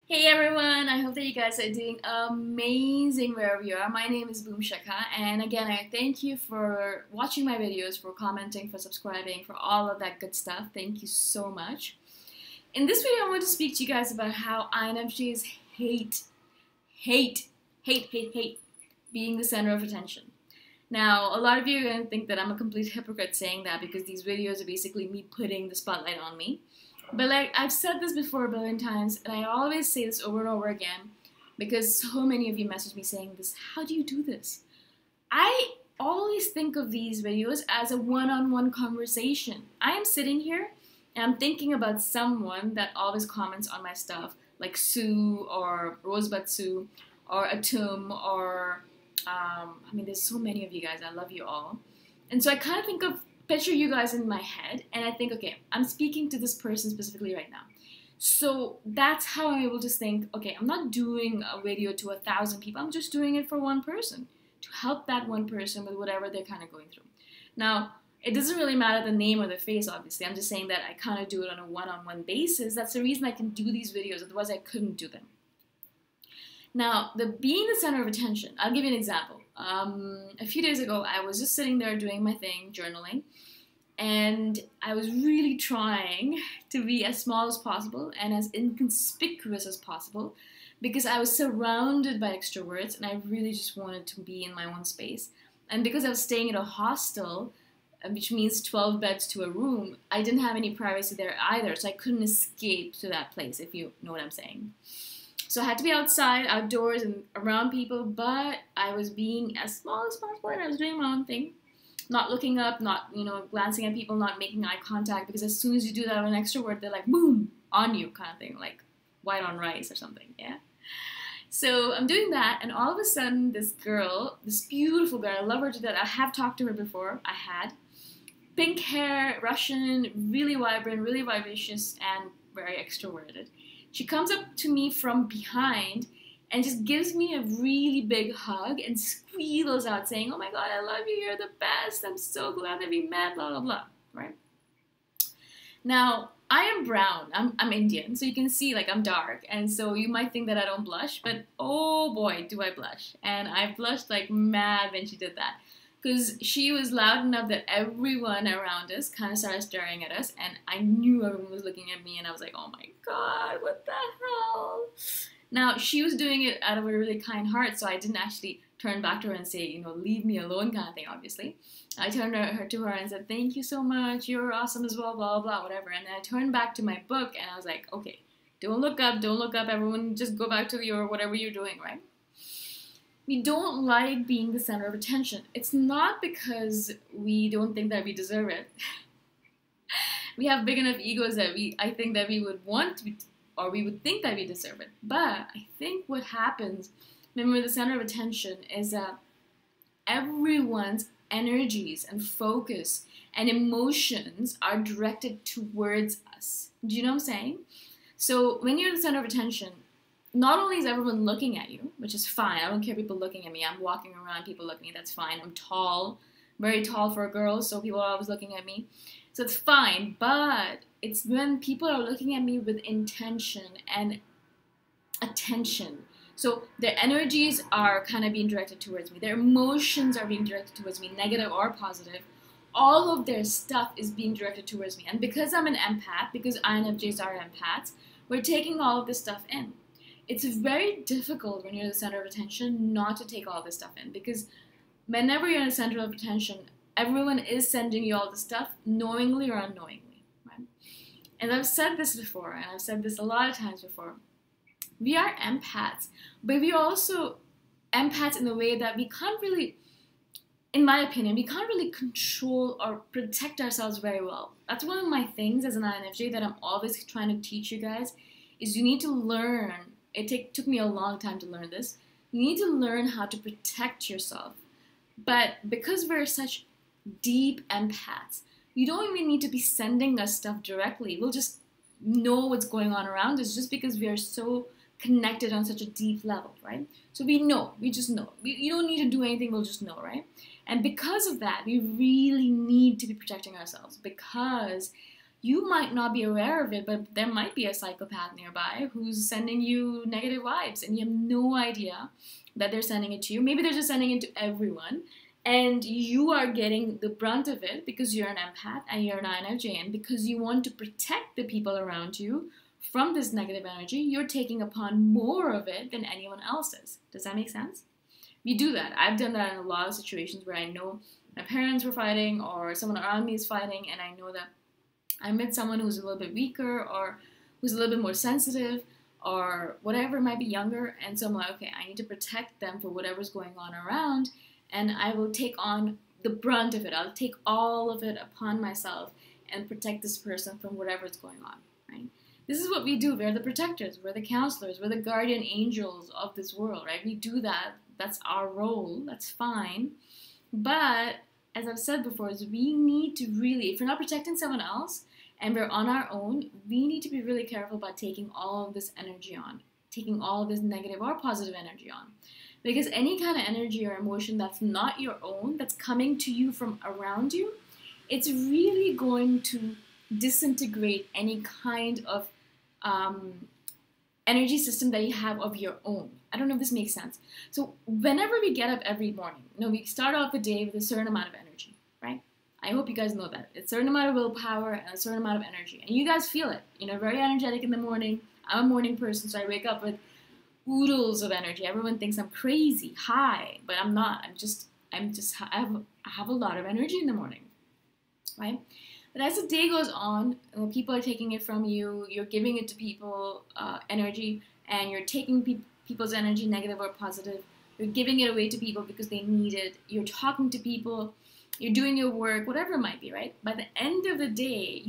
Hey everyone, I hope that you guys are doing amazing wherever you are. My name is Shikha, and again, I thank you for watching my videos, for commenting, for subscribing, for all of that good stuff. Thank you so much. In this video, I want to speak to you guys about how INFJs hate being the center of attention. Now, a lot of you are going to think that I'm a complete hypocrite saying that because these videos are basically me putting the spotlight on me. But like I've said this before a billion times, and I always say this over and over again because so many of you message me saying this, how do you do this? I always think of these videos as a one-on-one conversation. I am sitting here and I'm thinking about someone that always comments on my stuff, like Sue or Rosebud Sue or Atum or there's so many of you guys. I love you all. And so I kind of picture you guys in my head, and I think, okay, I'm speaking to this person specifically right now. So that's how I'm able to think, okay, I'm not doing a video to 1,000 people. I'm just doing it for one person to help that one person with whatever they're kind of going through. Now, it doesn't really matter the name or the face, obviously. I'm just saying that I kind of do it on a one-on-one basis. That's the reason I can do these videos. Otherwise, I couldn't do them. Now, being the center of attention, I'll give you an example. A few days ago, I was just sitting there doing my thing, journaling, and I was really trying to be as small as possible and as inconspicuous as possible because I was surrounded by extroverts and I really just wanted to be in my own space. And because I was staying at a hostel, which means 12 beds to a room, I didn't have any privacy there either, so I couldn't escape to that place, if you know what I'm saying. So I had to be outside, outdoors, and around people, but I was being as small as possible, and I was doing my own thing. Not looking up, not, glancing at people, not making eye contact, because as soon as you do that with an extrovert, they're like, boom, on you, kind of thing, like white on rice or something, yeah? So I'm doing that, and all of a sudden, this girl, this beautiful girl, I love her to death, I have talked to her before, I had, pink hair, Russian, really vibrant, really vivacious, and very extroverted. She comes up to me from behind and just gives me a really big hug and squeals out saying, oh my God, I love you, you're the best, I'm so glad that we met, blah, blah, blah, right? Now, I am brown, I'm Indian, so you can see like I'm dark, and so you might think that I don't blush, but oh boy, do I blush. And I blushed like mad when she did that. Because she was loud enough that everyone around us kind of started staring at us, and I knew everyone was looking at me, and I was like, oh my God, what the hell? Now, she was doing it out of a really kind heart, so I didn't actually turn back to her and say, leave me alone kind of thing, obviously. I turned to her and said, thank you so much, you're awesome as well, blah, blah, blah, whatever. And then I turned back to my book, and I was like, okay, don't look up, everyone just go back to your whatever you're doing, right? We don't like being the center of attention. It's not because we don't think that we deserve it. We have big enough egos that I think that we would want to, or we would think that we deserve it. But I think what happens when we're the center of attention is that everyone's energies and focus and emotions are directed towards us. Do you know what I'm saying? So when you're the center of attention, not only is everyone looking at you, which is fine. I don't care people looking at me. I'm walking around, people looking at me. That's fine. I'm tall, very tall for a girl, so people are always looking at me. So it's fine, but it's when people are looking at me with intention and attention. So their energies are kind of being directed towards me. Their emotions are being directed towards me, negative or positive. All of their stuff is being directed towards me. And because I'm an empath, because INFJs are empaths, we're taking all of this stuff in. It's very difficult when you're the center of attention not to take all this stuff in, because whenever you're in the center of attention, everyone is sending you all this stuff, knowingly or unknowingly, right? And I've said this before, and I've said this a lot of times before. We are empaths, but we are also empaths in the way that we can't really, in my opinion, we can't really control or protect ourselves very well. That's one of my things as an INFJ that I'm always trying to teach you guys, is you need to learn. It took me a long time to learn this. You need to learn how to protect yourself. But because we're such deep empaths, you don't even need to be sending us stuff directly. We'll just know what's going on around us just because we are so connected on such a deep level, right? So we just know. You don't need to do anything, we'll just know, right? And because of that, we really need to be protecting ourselves, because You might not be aware of it, but there might be a psychopath nearby who's sending you negative vibes and you have no idea that they're sending it to you. Maybe they're just sending it to everyone and you are getting the brunt of it because you're an empath and you're an INFJ, and because you want to protect the people around you from this negative energy, you're taking upon more of it than anyone else is. Does that make sense? You do that. I've done that in a lot of situations where I know my parents were fighting or someone around me is fighting, and I know that I met someone who's a little bit weaker or who's a little bit more sensitive or whatever, might be younger, and so I'm like, okay, I need to protect them for whatever's going on around, and I will take on the brunt of it. I'll take all of it upon myself and protect this person from whatever's going on, right? This is what we do. We're the protectors, we're the counselors, we're the guardian angels of this world, right? We do that. That's our role. That's fine. But as I've said before, is we need to really, if we're not protecting someone else and we're on our own, we need to be really careful about taking all of this energy on, taking all of this negative or positive energy on. Because any kind of energy or emotion that's not your own, that's coming to you from around you, it's really going to disintegrate any kind of energy system that you have of your own. I don't know if this makes sense. So whenever we get up every morning, we start off the day with a certain amount of energy, right? I hope you guys know that. It's a certain amount of willpower and a certain amount of energy. And you guys feel it. Very energetic in the morning. I'm a morning person, so I wake up with oodles of energy. Everyone thinks I'm crazy, high, but I'm not. I have a lot of energy in the morning, right? But as the day goes on, people are taking it from you, you're giving it to people, energy, and you're taking people's energy, negative or positive. You're giving it away to people because they need it. You're talking to people, you're doing your work, whatever it might be, right? By the end of the day,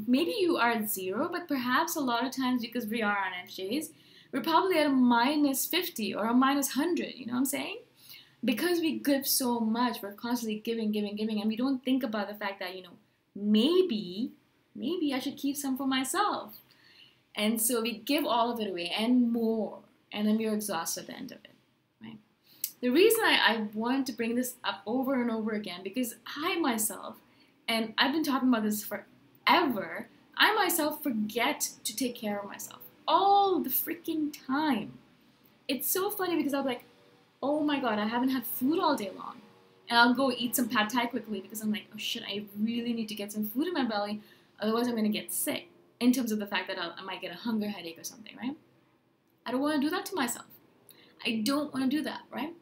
maybe you are at zero, but perhaps a lot of times, because we are INFJs, we're probably at a minus 50 or a minus 100, you know what I'm saying? Because we give so much, we're constantly giving, and we don't think about the fact that, maybe I should keep some for myself. And so we give all of it away and more, and then we're exhausted at the end of it, right? The reason I wanted to bring this up over and over again, because I myself, and I've been talking about this forever, I myself forget to take care of myself all the freaking time. It's so funny because I'll be like, oh my god, I haven't had food all day long. And I'll go eat some pad thai quickly because I'm like, oh shit, I really need to get some food in my belly, otherwise I'm going to get sick. In terms of the fact that I might get a hunger headache or something, right? I don't want to do that to myself. I don't want to do that, right?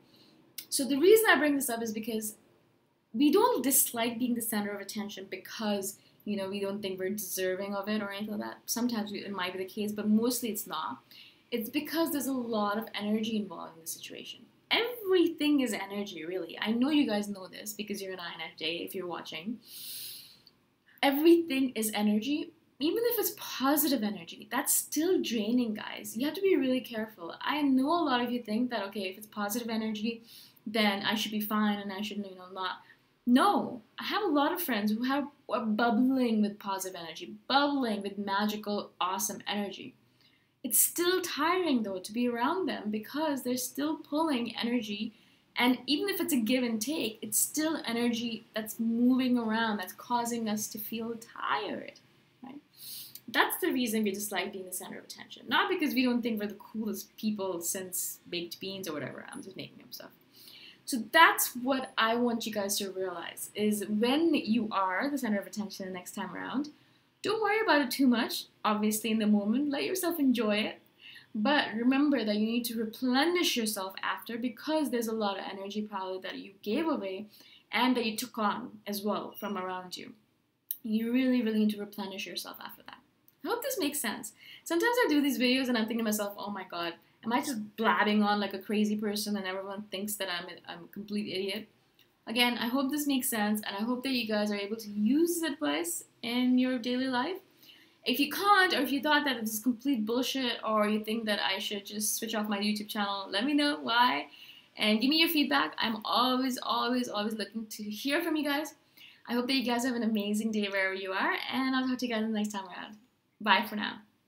So the reason I bring this up is because we don't dislike being the center of attention because, we don't think we're deserving of it or anything like that. Sometimes it might be the case, but mostly it's not. It's because there's a lot of energy involved in the situation. Everything is energy, really. I know you guys know this because you're an INFJ if you're watching. Everything is energy. Even if it's positive energy, that's still draining, guys. You have to be really careful. I know a lot of you think that, okay, if it's positive energy, then I should be fine and I should, not. No, I have a lot of friends who are bubbling with positive energy, bubbling with magical, awesome energy. It's still tiring, though, to be around them because they're still pulling energy. And even if it's a give and take, it's still energy that's moving around, that's causing us to feel tired. That's the reason we dislike being the center of attention. Not because we don't think we're the coolest people since baked beans or whatever. I'm just making up stuff. So that's what I want you guys to realize, is when you are the center of attention the next time around, don't worry about it too much, obviously in the moment. Let yourself enjoy it. But remember that you need to replenish yourself after, because there's a lot of energy probably that you gave away and that you took on as well from around you. You really, really need to replenish yourself after that. I hope this makes sense. Sometimes I do these videos and I'm thinking to myself, oh my god, am I just blabbing on like a crazy person and everyone thinks that I'm a complete idiot? Again, I hope this makes sense, and I hope that you guys are able to use this advice in your daily life. If you can't, or if you thought that this is complete bullshit, or you think that I should just switch off my YouTube channel, let me know why, and give me your feedback. I'm always looking to hear from you guys. I hope that you guys have an amazing day wherever you are, and I'll talk to you guys the next time around. Bye for now.